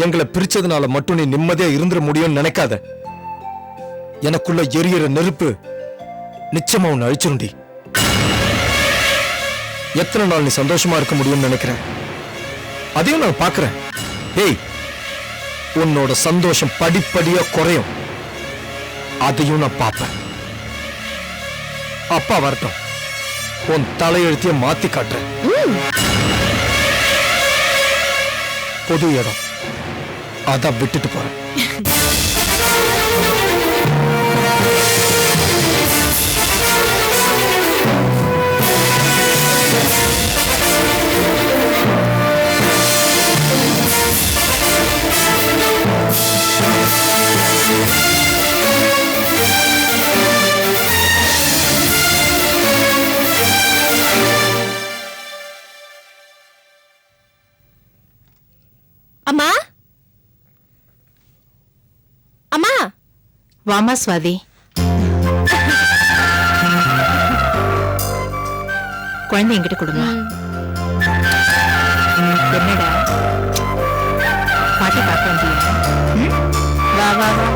எங்களை பிரிச்சதுனால மட்டும் நீ நிம்மதியா இருந்துட முடியும்னு நினைக்காத. எனக்குள்ள எரியற நெருப்பு நிச்சயமா உன்னை அழிச்சிருண்டி. எத்தனை நாள் நீ சந்தோஷமா இருக்க முடியும்னு நினைக்கிறேன், அதையும் நான் பாக்குறேன். ஏய், உன்னோட சந்தோஷம் படிப்படியா குறையும், அதையும் நான் பார்ப்பேன். அப்பா வரட்டும், உன் தலையெழுத்திய மாத்தி காட்டுறேன். பொது இடம் அதான் விட்டுட்டு போறேன். அம்மா, அம்மா, வாமா சுவாதி. குழந்தை என்கிட்ட கொடுமா. என்னடா பாட்டி பார்க்க வந்தியா? வா வா வா.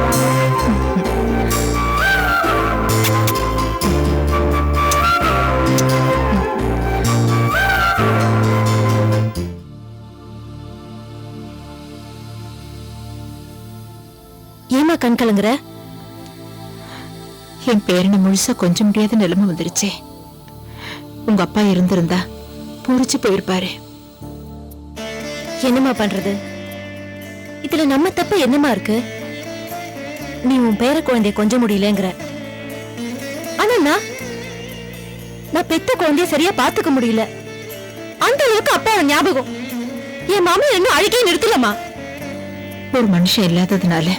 ஏமா கண் கலங்குற? என் பேரனை முழுசா கொஞ்சம் முடியாத நிலைமை வந்துருச்சே. உங்க அப்பா இருந்திருந்தா பூரிச்சு போயிருப்பாரு. என்னமா பண்றது? இதுல நம்ம தப்பு என்னமா இருக்கு? நீ உன் பேர குழந்தைய கொஞ்சம் முடியலங்கிற, ஆனா நான் பெத்த குழந்தைய சரியா பாத்துக்க முடியல. அந்த அளவுக்கு அப்பாவோட ஞாபகம். என் மாமா இன்னும் அழுகையை நிறுத்தலமா. ஒரு மனுஷன் இல்லாததுனால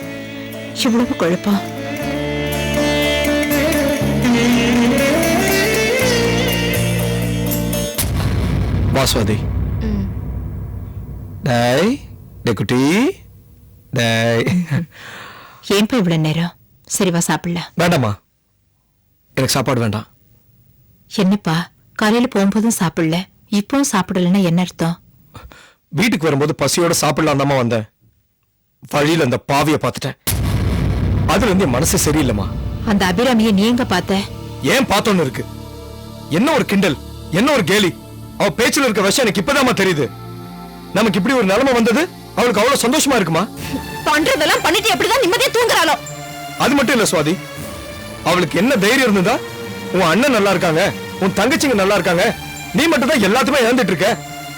இவ்வளவு குழப்பம். வாஸ்வாதி, டேய் குட்டி, டேய். ஏன்பா இவ்வளவு நேரம்? சரிவா சாப்பிடல. வேண்டாமா, எனக்கு சாப்பாடு வேண்டாம். என்னப்பா காலையில போகும்போதும் சாப்பிடல, இப்பவும் சாப்பிடலன்னா என்ன அர்த்தம்? வீட்டுக்கு வரும்போது பசியோட சாப்பிடலாம் தாமா வந்தேன். வழியில அந்த பாவிய பார்த்துட்டேன். அதுல இருந்து என் மனசு சரியில்லைமா. அந்த அபிராமியை நீ எங்க பார்த்த? ஏன் பார்த்தோன்னு இருக்கு. என்ன ஒரு கிண்டல், என்ன ஒரு கேலி. அவ பேச்சுல இருக்க விஷயம் எனக்கு இப்பதாமா தெரியுது. நமக்கு இப்படி ஒரு நிலைமை வந்தது அவளுக்கு அவ்வளவு சந்தோஷமா இருக்குமா? பண்றதெல்லாம் பண்ணிட்டு எப்படிதான் நிம்மதியா தூங்குறாளோ? அது மட்டும் இல்ல சுவாதி, அவளுக்கு என்ன தைரியம் இருந்ததா? உன் அண்ணன் நல்லா இருக்காங்க, உன் தங்கச்சிங்க நல்லா இருக்காங்க, நீ மட்டும் தான் எல்லாத்தையுமே இழந்துட்டு இருக்க.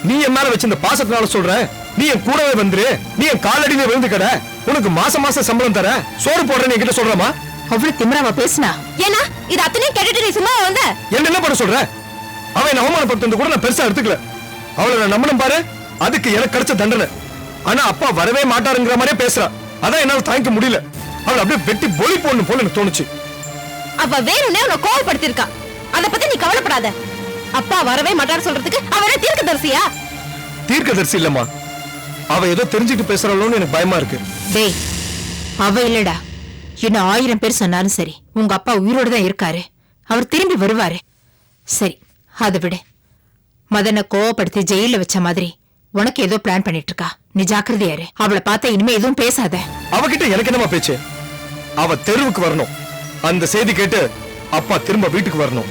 நீ என் மேல வச்சிருந்த பாசத்தினால சொல்றேன், நீ என் கூடவே வந்துரு, நீ என் காலடியில விழுந்து கட, உனக்கு மாசம் மாசம் சம்பளம் தர, சோறு போடுறேன்னு என்கிட்ட சொல்றமா? அவ்வளவு திமிராவா பேசினா? ஏன்னா இது அத்தனையும் கேட்டுட்டு நீ சும்மா வந்த? என்ன பண்ண சொல்ற? அவன் அவமானப்படுத்த கூட நான் பெருசா எடுத்துக்கல. அவளை நான் நம்பணும் பாரு, அதுக்கு எனக்கு கிடைச்ச தண்டனை. ஆனா அப்பா வரவே மாட்டாருங்கிற மாதிரியே பேசுறா. அதான் என்னால தாங்கிக்க முடியல. அவளை அப்படியே வெட்டி பொலி போடணும் போல எனக்கு தோணுச்சு. அவ வேணும்னே உன்னை கோவப்படுத்திருக்கா. அத பத்தி நீ கவலைப்படாத. அப்பா வரவே மாட்டாரு சொல்றதுக்கு அவரே தீர்க்கதரிசியா? தீர்க்கதரிசி இல்லம்மா, அவ ஏதோ தெரிஞ்சுட்டு பேசுறாளோன்னு எனக்கு பயமா இருக்கு. டேய், அவ இல்லடா. இன்னும் 1000 பேர் சொன்னாலும் சரி, உங்க அப்பா உயிரோட தான் இருக்காரு. அவர் திரும்பி வருவாரு. சரி, அதை விட மதனை கோவப்படுத்தி ஜெயில வச்ச மாதிரி உனக்கு ஏதோ பிளான் பண்ணிட்டு இருக்கா. நீ ஜாக்கிரதையாரு. அவளை பார்த்தா இனிமே எதுவும் பேசாத. அவகிட்ட எனக்கு என்னமா பேச்சு? அவ தெருவுக்கு வரணும். அந்த செய்தி கேட்டு அப்பா திரும்ப வீட்டுக்கு வரணும்.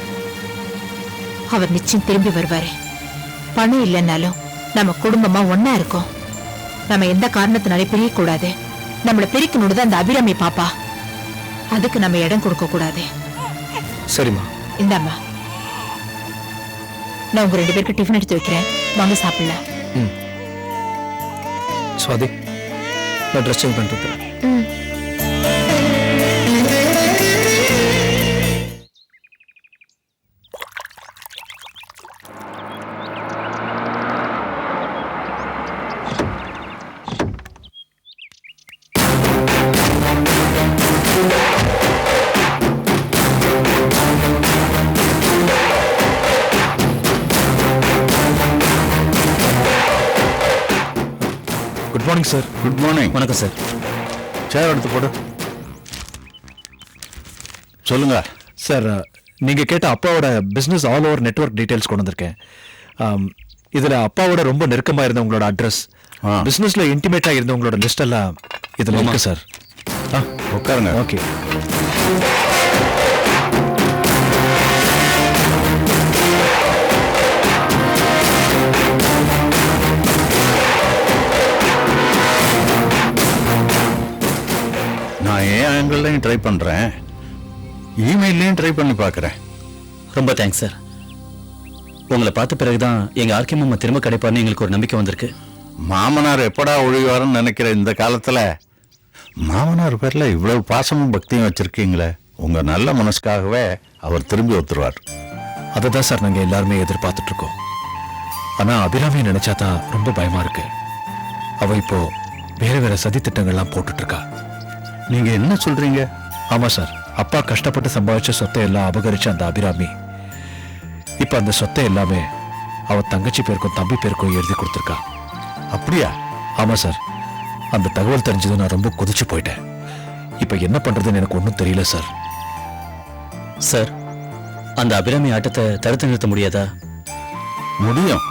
அவர் நிச்சயம் திரும்பி வருவாரு. பணம் இல்லைன்னாலும் நம்ம குடும்பமா ஒன்னா இருக்கோம். நம்ம எந்த காரணத்தினாலே பிரிய கூடாது. நம்மள பிரிக்கணும்னு அந்த அபிராமி பாப்பா. அதுக்கு நம்ம இடம் கொடுக்க கூடாது. சரிம்மா. இந்தாம்மா, நான் உங்க 2 பேருக்கு டிஃபன் எடுத்து வைக்கிறேன். வாங்க சாப்பிடலாம். சுவாதி, நான் ட்ரெஸ் சேஞ்ச் பண்ணிட்டு good morning sir. Good morning. வணக்கம் சார். சேர் எடுத்து போடு. சொல்லுங்க சார். நீங்க கேட்ட அப்பாவோட business all over network details கொண்டு வந்திருக்கேன். இதுல அப்பாவோட ரொம்ப நெருக்கமா இருந்த உங்களோட அட்ரஸ், பிசினஸ்ல இன்டிமேட்டா இருந்த உங்களோட லிஸ்ட் எல்லாம் இதுல இருக்கு சார். உட்காருங்க. ஓகே. நான் ஏன் ஆங்கிள்லையும் ட்ரை பண்றேன், இமெயிலையும் ட்ரை பண்ணி பார்க்கறேன். ரொம்ப தேங்க்ஸ் சார். உங்களை பார்த்த பிறகுதான் எங்க ஆர்கே மாமா திரும்ப கிடைப்பார்னு எங்களுக்கு ஒரு நம்பிக்கை வந்திருக்கு. மாமனார் எப்படா ஒழிவாருன்னு நினைக்கிற இந்த காலத்துல மாமனார் பேர்ல இவ்வளவு பாசமும் பக்தியும் வச்சிருக்கீங்களே, உங்க நல்ல மனசுக்காகவே அவர் திரும்பி ஒத்துருவார். அதை தான் சார் நாங்க எல்லாருமே எதிர்பார்த்துட்டு இருக்கோம். ஆனா அபிராமி நினைச்சா தான் ரொம்ப பயமா இருக்கு. அவ இப்போ வேற வேற சதி திட்டங்கள்லாம் போட்டுட்டு இருக்கா. நீங்க என்ன சொல்றீங்க? ஆமா சார், அப்பா கஷ்டப்பட்டு சம்பாதிச்ச சொத்தை எல்லாம் அபகரிச்ச அந்த அபிராமி இப்ப அந்த சொத்தை எல்லாமே அவ தங்கச்சி பேருக்கும் தம்பி பேருக்கும் எழுதி கொடுத்துருக்கா. அப்படியா? ஆமா சார், அந்த தகவல் தெரிஞ்சதும் நான் ரொம்ப கொதிச்சு போயிட்டேன். இப்ப என்ன பண்றதுன்னு எனக்கு ஒன்றும் தெரியல சார். சார், அந்த அபிராமி ஆட்டத்தை தடுத்து நிறுத்த முடியாதா? முடியும்.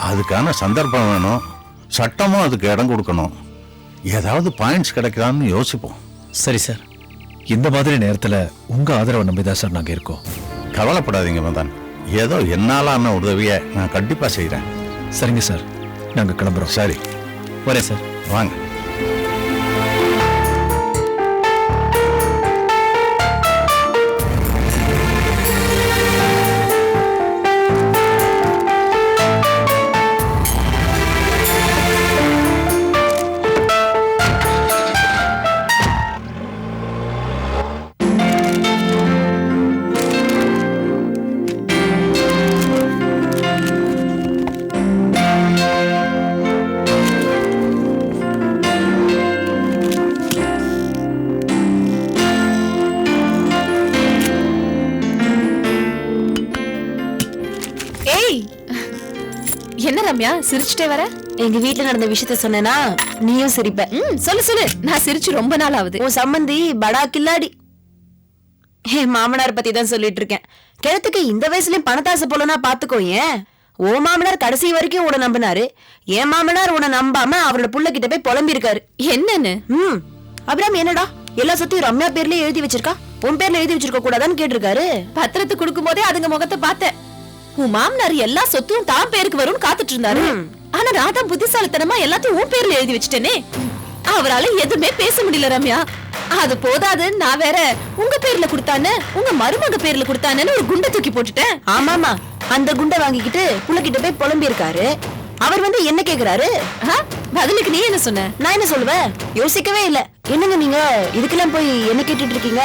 அதுக்கான சந்தர்ப்பம் வேணும், சட்டமும் அதுக்கு இடம் கொடுக்கணும். ஏதாவது பாயிண்ட்ஸ் கிடைக்கலாம்னு யோசிப்போம். சரி சார். இந்த மாதிரி நேரத்துல உங்க ஆதரவை நம்பிதான் சார் நாங்க இருக்கோம். கவலைப்படாதீங்க மதன், ஏதோ என்னாலான உதவியை நான் கண்டிப்பா செய்யறேன். சரிங்க சார், நாங்க கிளம்புறோம். சரி, வரேன் சார். வாங்க. என்ன ரம்யா சிரிச்சுட்டே வர? எங்க வீட்டுல நடந்த விஷயத்த சொன்னேனா நீயும் சிரிப்ப. சொல்லு சொல்லு. நான் சிரிச்சு ரொம்ப நாள் ஆகுது. உன் சம்பந்தி படா கில்லாடி. என் மாமனார் பத்தி தான் சொல்லிட்டு இருக்கேன். கிழத்துக்கு இந்த வயசுலயும் பணத்தாசை போலனா பாத்துக்கோ. ஏன் ஓ மாமனார் கடைசி வரைக்கும் உன நம்பினாரு, என் மாமனார் உன நம்பாம அவரோட புள்ள கிட்ட போய் புலம்பி இருக்காரு. என்னன்னு? அபிராமி என்னடா எல்லா சொத்தையும் ரம்யா பேர்லயே எழுதி வச்சிருக்கா, உன் பேர்ல எழுதி வச்சிருக்க கூடாதான்னு கேட்டிருக்காரு. பத்திரத்தை கொடுக்கும் போதே அதுங்க முகத்தை பார்த்தேன். உன் மாமனார் எல்லா சொத்தும் தான் பேருக்கு வரும்னு காத்துட்டு இருந்தாரு. ஆனா நான் தான் புத்திசாலித்தனமா எல்லாத்தையும் உன் பேர்ல எழுதி வச்சிட்டேனே. அவரால எதுவுமே பேச முடியல ரம்யா. அது போதாது, நான் வேற உங்க பேர்ல கொடுத்தானே உங்க மருமக பேர்ல கொடுத்தானேன்னு ஒரு குண்டை தூக்கி போட்டுட்டேன். ஆமாமா, அந்த குண்டை வாங்கிக்கிட்டு புள்ளகிட்ட போய் புலம்பி இருக்காரு. அவர் வந்து என்ன கேக்குறாரு? பதிலுக்கு நீ என்ன சொன்ன? நான் என்ன சொல்லுவேன்? யோசிக்கவே இல்ல. என்னங்க நீங்க இதுக்கெல்லாம் போய் என்ன கேட்டுட்டு இருக்கீங்க?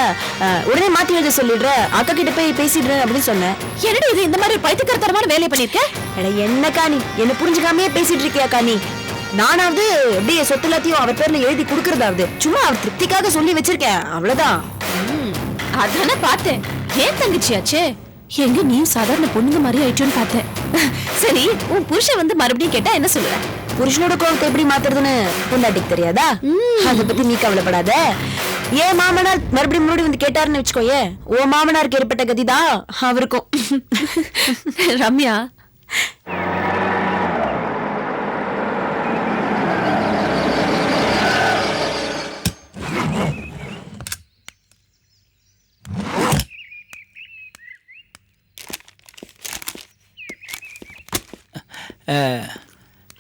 உடனே மாத்தி எழுத சொல்லிடுற, அக்கா கிட்ட போய் பேசிடுறேன் அப்படின்னு சொன்னேன். என்னடி இது இந்த மாதிரி பைத்தியக்காரத்தனமான வேலையை பண்ணிருக்க? என்னக்கா நீ என்ன புரிஞ்சுக்காமே பேசிட்டு இருக்கியாக்கா நீ? நானாவது அப்படியே சொத்து எல்லாத்தையும் அவர் பேர்ல எழுதி குடுக்கறதாவது சும்மா அவர் திருப்திக்காக சொல்லி வச்சிருக்கேன், அவ்வளவுதான். அதானே பார்த்தேன். ஏன் தங்கச்சியாச்சே, எங்க நீ சாதாரண பொண்ணுங்க மாதிரி ஆயிட்டோன்னு பார்த்தேன். சரி, உன் புருஷன் வந்து மறுபடியும் கேட்டா என்ன சொல்லுவ? புருஷனோட கோவத்தை எப்படி மாத்துறதுன்னு பொண்டாட்டிக்கு தெரியாதா? அதை பத்தி நீ கவலைப்படாத. ஏன் மாமனார் மறுபடியும் முன்னாடி வந்து கேட்டாருன்னு வச்சுக்கோயே, ஓ மாமனாருக்கு ஏற்பட்ட கதிதான் அவருக்கும். ரம்யா,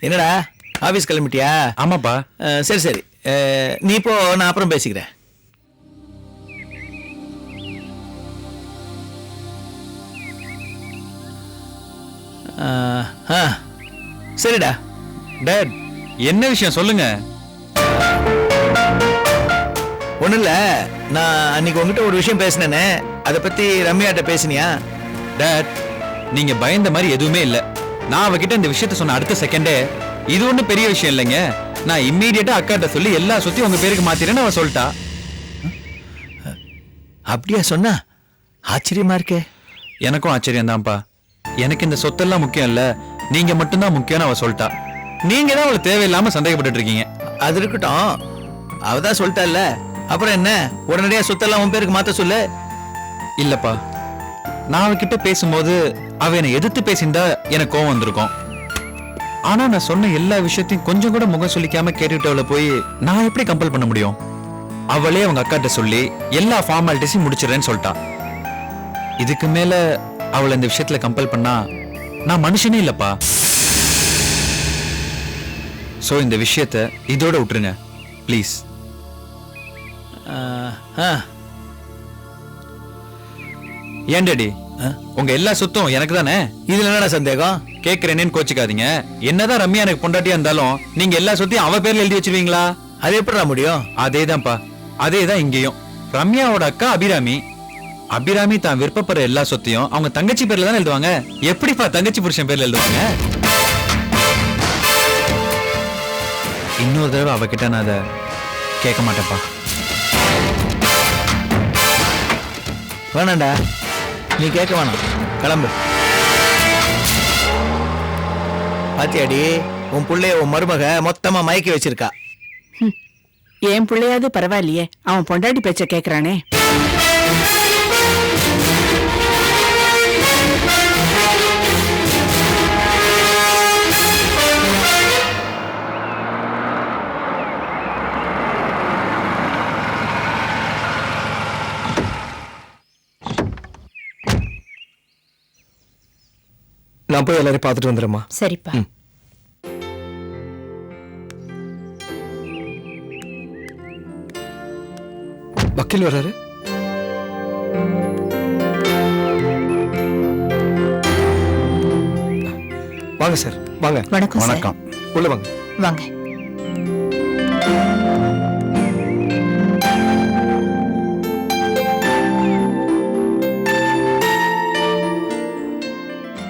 என்னடா ஆபீஸ் கிளம்பிட்டியா? ஆமாப்பா. சரி சரி, நீ இப்போ நான் அப்புறம் பேசிக்கிறேன். சரிடா. டேட், என்ன விஷயம் சொல்லுங்க. ஒண்ணும் இல்ல, நான் அன்னைக்கு உங்ககிட்ட ஒரு விஷயம் பேசினேனே, அதை பத்தி ரம்யாட்ட பேசினியா? டேட், நீங்க பயந்த மாதிரி எதுவுமே இல்ல. நான் அவகிட்ட இந்த விஷயத்த சொன்ன அடுத்த செகண்டே இது ஒண்ணும் பெரிய விஷயம் இல்லைங்க, நான் இம்மீடியட்டா அக்காட்ட சொல்லி எல்லா சொத்தையும் உங்க பேருக்கு மாத்திரேன்னு அவ சொல்லிட்டா. அப்படியா சொன்னா? ஆச்சரியமா இருக்கே. எனக்கும் ஆச்சரியம் தான்ப்பா. எனக்கு இந்த சொத்தெல்லாம் முக்கியம் இல்ல, நீங்க மட்டும்தான் முக்கியம்னு அவ சொல்லிட்டா. நீங்க தான் அவளை தேவையில்லாம சந்தேகப்பட்டு இருக்கீங்க. அது இருக்கட்டும், அவதான் சொல்லிட்டால, அப்புறம் என்ன உடனடியா சொத்தெல்லாம் உன் பேருக்கு மாத்த சொல்லு. இல்லப்பா, நான் அவகிட்ட பேசும்போது அவ என்னை எதிர்த்து பேசியிருந்தா எனக்கு கோவம் வந்திருக்கும். ஆனா நான் சொன்ன எல்லா விஷயத்தையும் கொஞ்சம் கூட முகம் சொல்லிக்காம கேட்டுட்டவள போய் நான் எப்படி கம்பல் பண்ண முடியும்? அவளே அவங்க அக்காட்ட சொல்லி எல்லா ஃபார்மாலிட்டிஸையும் முடிச்சிடறேன்னு சொல்லிட்டா. இதுக்கு மேல அவளை இந்த விஷயத்துல கம்பல் பண்ணா நான் மனுஷனே இல்லப்பா. சோ இந்த விஷயத்த இதோட விட்டுருங்க ப்ளீஸ். ஏன் டாடி, உங்க எல்லா சொத்தும் எனக்கு தானே. இதுல என்னடா சந்தேகம்? கேக்குறேன்னு கோச்சிக்காதீங்க. என்னதான் ரம்யா எனக்கு பொண்டாட்டியா இருந்தாலும் நீங்க எல்லா சொத்தையும் அவ பேர்ல எழுதி வச்சிருவீங்களா? அது எப்படிடா முடியும்? அதேதான்ப்பா, அதேதான் இங்கேயும். ரம்யாவோட அக்கா அபிராமி, அபிராமி தான் விருப்பப்படுற எல்லா சொத்தையும் அவங்க தங்கச்சி பேர்ல தானே எழுதுவாங்க. எப்படிப்பா தங்கச்சி புருஷன் பேர்ல எழுதுவாங்க? இன்னொரு தடவை அவகிட்ட நான் அதை கேட்க மாட்டேன்ப்பா. வேணாண்டா, நீ கேட்க வேணாம், கிளம்பு. பாத்தியாடி, உன் புள்ளைய உன் மருமக மொத்தமா மயக்கி வச்சிருக்கா. என் பிள்ளையாவது பரவாயில்லையே, அவன் பொண்டாட்டி பேச்ச கேக்குறானே. நான் போய் எல்லாரையும் பார்த்துட்டு வந்துடுறேம்மா. சரிப்பா. வக்கீல் வர்றாரு. வாங்க சார், வாங்க. வணக்கம் சார். வணக்கம். உள்ள வாங்க. வாங்க.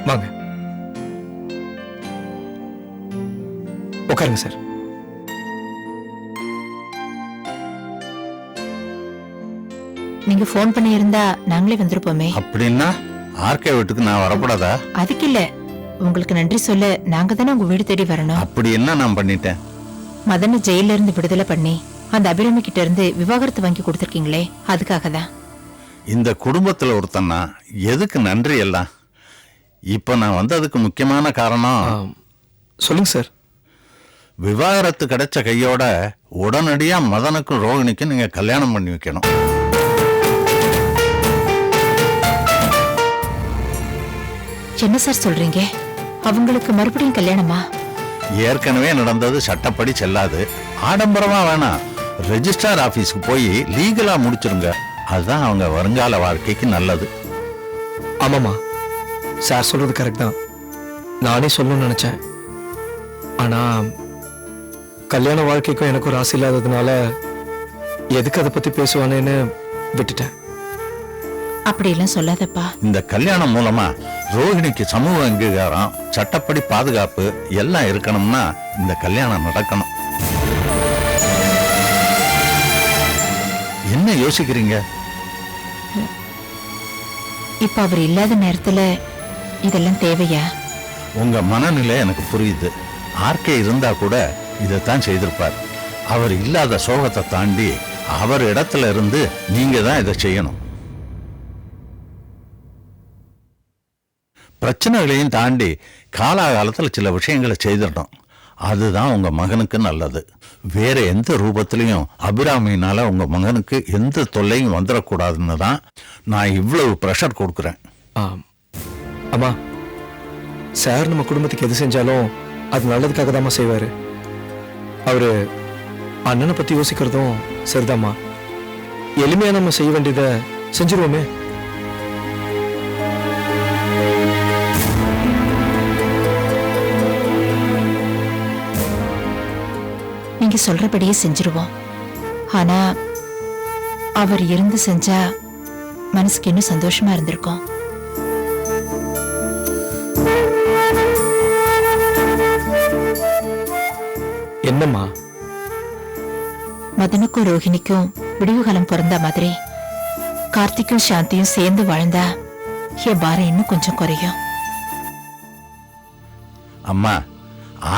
வாங்க உட்காருங்க சார். நீங்க போன் பண்ணி இருந்தா நாங்களே வந்திருப்போமே. அப்படின்னா ஆர்கே வீட்டுக்கு நான் வரக்கூடாதா? அதுக்கு இல்ல, உங்களுக்கு நன்றி சொல்ல நாங்க தானே உங்க வீடு தேடி வரணும். அப்படி என்ன நான் பண்ணிட்டேன்? மதனை ஜெயில இருந்து விடுதலை பண்ணி அந்த அபிராமி கிட்ட இருந்து விவாகரத்து வாங்கி கொடுத்திருக்கீங்களே, அதுக்காக தான். இந்த குடும்பத்துல ஒருத்தன்னா எதுக்கு நன்றி எல்லாம்? இப்ப நான் வந்ததுக்கு முக்கியமான காரணம், சொல்லுங்க சார். விவாகரத்து கிடைச்ச கையோட உடனடியா மதனுக்கும் ரோகிணிக்கும் நீங்க கல்யாணம் பண்ணி வைக்கணும். என்ன சார் சொல்றீங்க? அவங்களுக்கு மறுபடியும் கல்யாணமா? ஏற்கனவே நடந்தது சட்டப்படி செல்லாது. ஆடம்பரமா வேணாம், ரெஜிஸ்ட்ரார் ஆபீஸ்க்கு போய் லீகலா முடிச்சிருங்க. அதுதான் அவங்க வருங்கால வாழ்க்கைக்கு நல்லது. ஆமாமா, சார் சொல்றது கரெக்ட் தான். நானே சொல்லணும்னு நினைச்சேன். ஆனா கல்யாண வாழ்க்கைக்கும் எனக்கு ஒரு ஆசை இல்லாததுனால எதுக்கு அதை பத்தி பேசுவானேன்னு விட்டுட்டேன். அப்படியெல்லாம் சொல்லாதப்பா. இந்த கல்யாணம் மூலமா ரோஹிணிக்கு சமூக அங்கீகாரம், சட்டப்படி பாதுகாப்பு எல்லாம் இருக்கணும்னா இந்த கல்யாணம் நடக்கணும். என்ன யோசிக்கிறீங்க? இப்ப அவர் இல்லாத நேரத்துல இதெல்லாம் தேவையா? உங்க மனநிலை எனக்கு புரியுது. ஆர்கே இருந்தா கூட இதைத்தான் செய்திருப்பார். அவர் இல்லாத சோகத்தை தாண்டி அவர் இடத்துல இருந்து நீங்க தான் இதை செய்யணும். பிரச்சனைகளையும் தாண்டி காலாகாலத்தில் சில விஷயங்களை செய்திடணும். அதுதான் உங்க மகனுக்கு நல்லது. வேற எந்த ரூபத்திலையும் அபிராமியினால உங்க மகனுக்கு எந்த தொல்லையும் வந்துடக்கூடாதுன்னு தான் நான் இவ்வளவு ப்ரெஷர் கொடுக்குறேன். அம்மா, சார் நம்ம குடும்பத்துக்கு எது செஞ்சாலும் அது நல்லதுக்காக தாம்மா செய்வாரு. அவரு அண்ணனை பத்தி யோசிக்கிறதும் சரிதாம்மா. எளிமையா நம்ம செய்ய வேண்டியதை செஞ்சிருவோமே. நீங்க சொல்றபடியே செஞ்சிருவோம். ஆனா அவர் இருந்து செஞ்சா மனசுக்கு இன்னும் சந்தோஷமா இருந்திருக்கும். என்னம்மா? மதனுக்கும் ரோஹிணிக்கும் விடிவு காலம் பிறந்த மாதிரி கார்த்திக்கும் சாந்தியும் சேர்ந்து வாழ்ந்தா என் பாரம் இன்னும் கொஞ்சம் குறையும். அம்மா,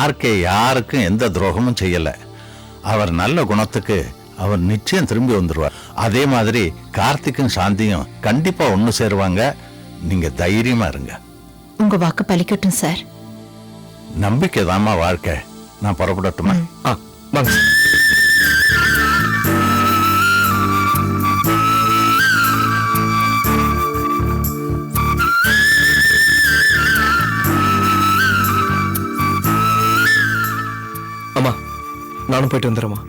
ஆர்கே யாருக்கும் எந்த துரோகமும் செய்யல. அவர் நல்ல குணத்துக்கு அவர் நிச்சயம் திரும்பி வந்துருவார். அதே மாதிரி கார்த்திக்கும் சாந்தியும் கண்டிப்பா ஒண்ணு சேருவாங்க. நீங்க தைரியமா இருங்க. உங்க வாக்கு பலிக்கட்டும் சார். நம்பிக்கை தாம்மா வாழ்க்கை. நான் புறப்படட்டுமா? வாங்க. அம்மா நானும் போயிட்டு வந்துடுறேம்மா.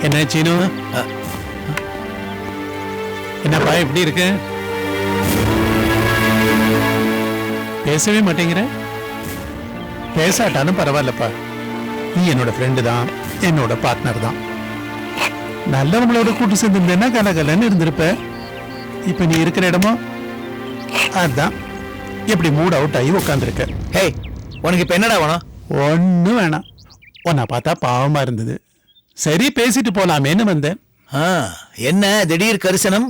என்ன சீனு, என்னப்பா எப்படி இருக்கு? பேசவே மாட்டேங்கிற? பேசாட்டாலும் பரவாயில்லப்பா, நீ என்னோட ஃப்ரெண்டு தான், என்னோட பார்ட்னர் தான். நல்லவங்களோட கூட்டு சேர்ந்துருந்தேன்னா கலகலன்னு இருந்திருப்ப. இப்ப நீ இருக்கிற இடமோ அதான் எப்படி மூட் அவுட் ஆகி உட்காந்துருக்க. ஹே, உனக்கு இப்ப என்னடா வேணும்? ஒன்னும் வேணாம், உன்னை பார்த்தா பாவமா இருந்தது, சரி பேசிட்டு போலாமேன்னு வந்தேன். என்ன திடீர் கரிசனம்?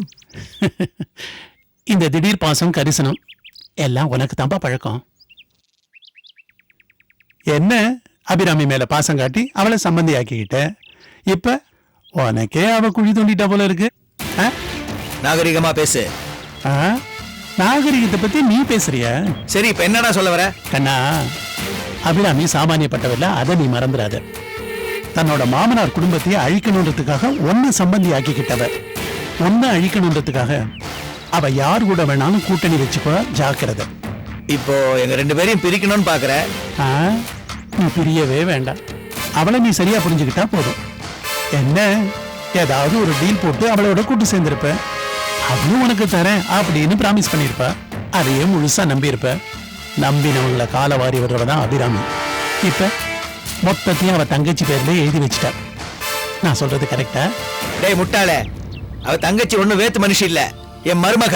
இந்த திடீர் பாசம் கரிசனம் எல்லாம் உனக்கு தான்ப்பா பழக்கம். என்ன அபிராமி மேல பாசம் காட்டி அவளை சம்பந்தி ஆக்கிக்கிட்ட, இப்ப உனக்கே அவ குழி தோண்டிட்டா போல இருக்கு. நாகரிகமா பேசு. நாகரிகத்தை பத்தி நீ பேசுறிய? சரி, இப்ப என்னடா சொல்ல வர? கண்ணா, அபிராமி சாமானியப்பட்டவல்ல, அதை நீ மறந்துடாத. தன்னோட மாமனார் குடும்பத்தையே அழிக்கணுன்றதுக்காக ஒன்ன சம்பந்தி ஆக்கிக்கிட்டவ. ஒன்ன அழிக்கணுன்றதுக்காக அவ யார் கூட வேணாலும் கூட்டணி வச்சுக்கோ, ஜாக்கிரதை. இப்போ எங்க 2 பேரையும் பிரிக்கணும்னு பாக்குற? நீ பிரியவே வேண்டாம், அவளை நீ சரியா புரிஞ்சுக்கிட்டா போதும். என்ன ஏதாவது ஒரு டீல் போட்டு அவளோட கூட்டு சேர்ந்திருப்ப, அவளும் உனக்கு தரேன் அப்படின்னு பிராமிஸ் பண்ணிருப்ப, அதையே முழுசா நம்பியிருப்ப. நம்பினவங்களை கால வாரி விடுறவதான் அபிராமி. இப்ப மொத்தத்தையும் அவ தங்கச்சி பேர்ல எழுதி வச்சுட்டா. நான் சொல்றது கரெக்டா? டேய் முட்டாளே, அவ தங்கச்சி ஒண்ணு வேத்து மனுஷி இல்ல, என் மருமக.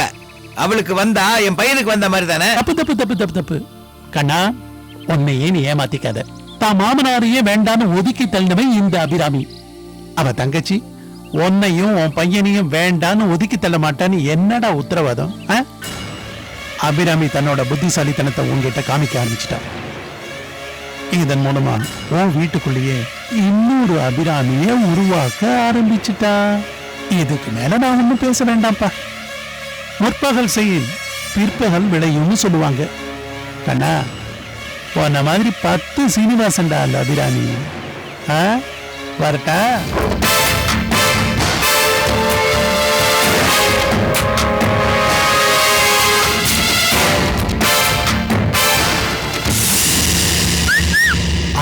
அவளுக்கு வந்தா என் பையனுக்கு வந்த மாதிரி தானே. தப்பு தப்பு தப்பு தப்பு தப்பு. கண்ணா, உன்னையே நீ ஏமாத்திக்காத. தான் மாமனாரையே வேண்டான்னு ஒதுக்கி தள்ளினவன் இந்த அபிராமி. அவ தங்கச்சி உன்னையும் உன் பையனையும் வேண்டான்னு ஒதுக்கி தள்ள மாட்டான்னு என்னடா உத்தரவாதம்? அபிராமி தன்னோட புத்திசாலித்தனத்தை உன்கிட்ட காமிக்க ஆரம்பிச்சிட்டா. இதன் மூலமா உன் வீட்டுக்குள்ளேயே இன்னொரு அபிராமிய உருவாக்க ஆரம்பிச்சுட்டா. இதுக்கு மேல நான் ஒன்னும் பேச வேண்டாம்ப்பா. முற்பகல் செய்யும் பிற்பகல் விளையும்னு சொல்லுவாங்க. கண்ணா, உன்ன மாதிரி 10 சீனிவாசன்டா அந்த அபிராமி. வரட்டா?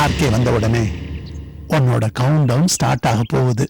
ஆர்கே வந்த உடனே உன்னோட கவுண்ட் டவுன் ஸ்டார்ட் ஆக போகுது.